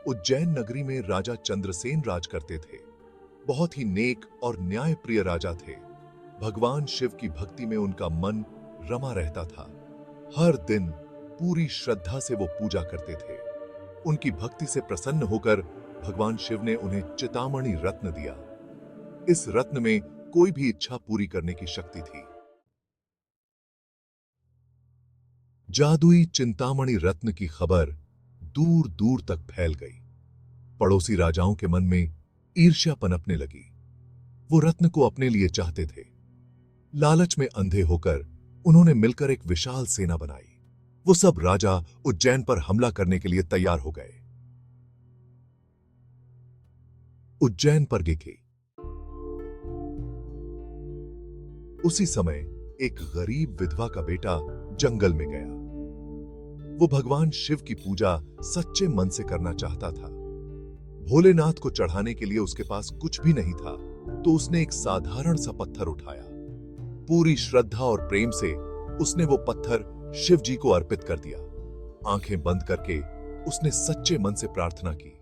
उज्जैन नगरी में राजा चंद्रसेन राज करते थे। बहुत ही नेक और न्यायप्रिय राजा थे। भगवान शिव की भक्ति में उनका मन रमा रहता था। हर दिन पूरी श्रद्धा से वो पूजा करते थे। उनकी भक्ति से प्रसन्न होकर भगवान शिव ने उन्हें चितामणि रत्न दिया। इस रत्न में कोई भी इच्छा पूरी करने की शक्ति थी। जादुई चिंतामणि रत्न की खबर दूर दूर तक फैल गई। पड़ोसी राजाओं के मन में ईर्ष्या पनपने लगी। वो रत्न को अपने लिए चाहते थे। लालच में अंधे होकर उन्होंने मिलकर एक विशाल सेना बनाई। वो सब राजा उज्जैन पर हमला करने के लिए तैयार हो गए। उज्जैन पर गेके। उसी समय एक गरीब विधवा का बेटा जंगल में गया। वो भगवान शिव की पूजा सच्चे मन से करना चाहता था। भोलेनाथ को चढ़ाने के लिए उसके पास कुछ भी नहीं था, तो उसने एक साधारण सा पत्थर उठाया। पूरी श्रद्धा और प्रेम से उसने वो पत्थर शिव जी को अर्पित कर दिया। आंखें बंद करके उसने सच्चे मन से प्रार्थना की।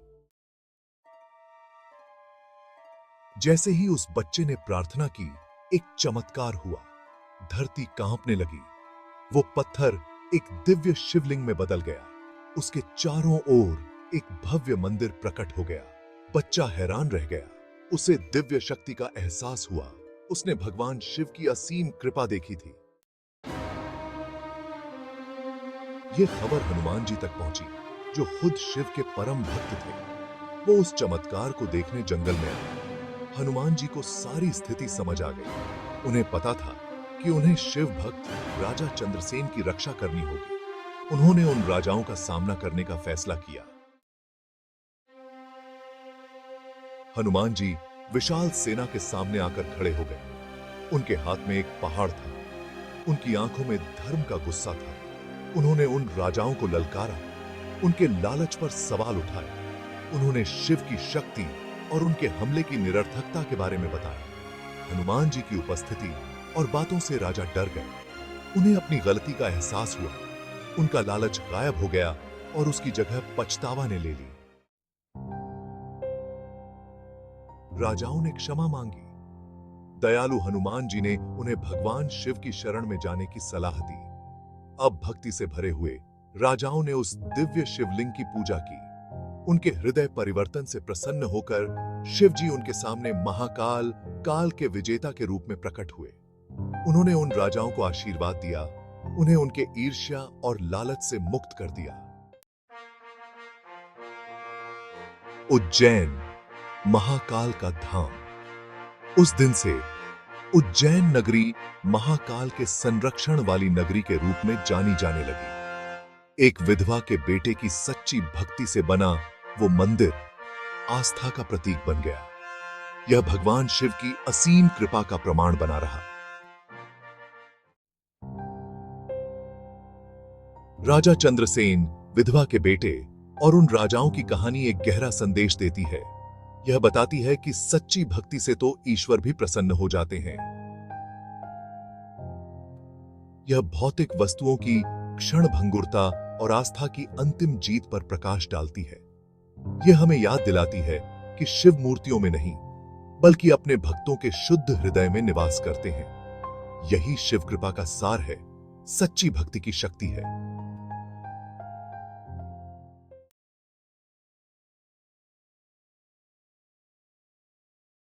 जैसे ही उस बच्चे ने प्रार्थना की, एक चमत्कार हुआ। धरती कांपने लगी। वो पत्थर एक दिव्य शिवलिंग में बदल गया। उसके चारों ओर एक भव्य मंदिर प्रकट हो गया। बच्चा हैरान रह गया। उसे दिव्य शक्ति का एहसास हुआ। उसने भगवान शिव की असीम कृपा देखी थी। यह खबर हनुमान जी तक पहुंची, जो खुद शिव के परम भक्त थे। वो उस चमत्कार को देखने जंगल में आए। हनुमान जी को सारी स्थिति समझ आ गई। उन्हें पता था कि उन्हें शिव भक्त राजा चंद्रसेन की रक्षा करनी होगी। उन्होंने उन राजाओं का सामना करने का फैसला किया। हनुमान जी विशाल सेना के सामने आकर खड़े हो गए। उनके हाथ में एक पहाड़ था। उनकी आंखों में धर्म का गुस्सा था। उन्होंने उन राजाओं को ललकारा, उनके लालच पर सवाल उठाए। उन्होंने शिव की शक्ति और उनके हमले की निरर्थकता के बारे में बताया। हनुमान जी की उपस्थिति और बातों से राजा डर गए। उन्हें अपनी गलती का एहसास हुआ। उनका लालच गायब हो गया और उसकी जगह पछतावा ने ले ली। राजाओं ने क्षमा मांगी। दयालु हनुमान जी ने उन्हें भगवान शिव की शरण में जाने की सलाह दी। अब भक्ति से भरे हुए राजाओं ने उस दिव्य शिवलिंग की पूजा की। उनके हृदय परिवर्तन से प्रसन्न होकर शिव जी उनके सामने महाकाल, काल के विजेता के रूप में प्रकट हुए। उन्होंने उन राजाओं को आशीर्वाद दिया। उन्हें उनके ईर्ष्या और लालच से मुक्त कर दिया। उज्जैन, महाकाल का धाम। उस दिन से उज्जैन नगरी महाकाल के संरक्षण वाली नगरी के रूप में जानी जाने लगी। एक विधवा के बेटे की सच्ची भक्ति से बना वो मंदिर आस्था का प्रतीक बन गया। यह भगवान शिव की असीम कृपा का प्रमाण बना रहा। राजा चंद्रसेन, विधवा के बेटे और उन राजाओं की कहानी एक गहरा संदेश देती है। यह बताती है कि सच्ची भक्ति से तो ईश्वर भी प्रसन्न हो जाते हैं। यह भौतिक वस्तुओं की क्षणभंगुरता और आस्था की अंतिम जीत पर प्रकाश डालती है। यह हमें याद दिलाती है कि शिव मूर्तियों में नहीं, बल्कि अपने भक्तों के शुद्ध हृदय में निवास करते हैं। यही शिव कृपा का सार है। सच्ची भक्ति की शक्ति है।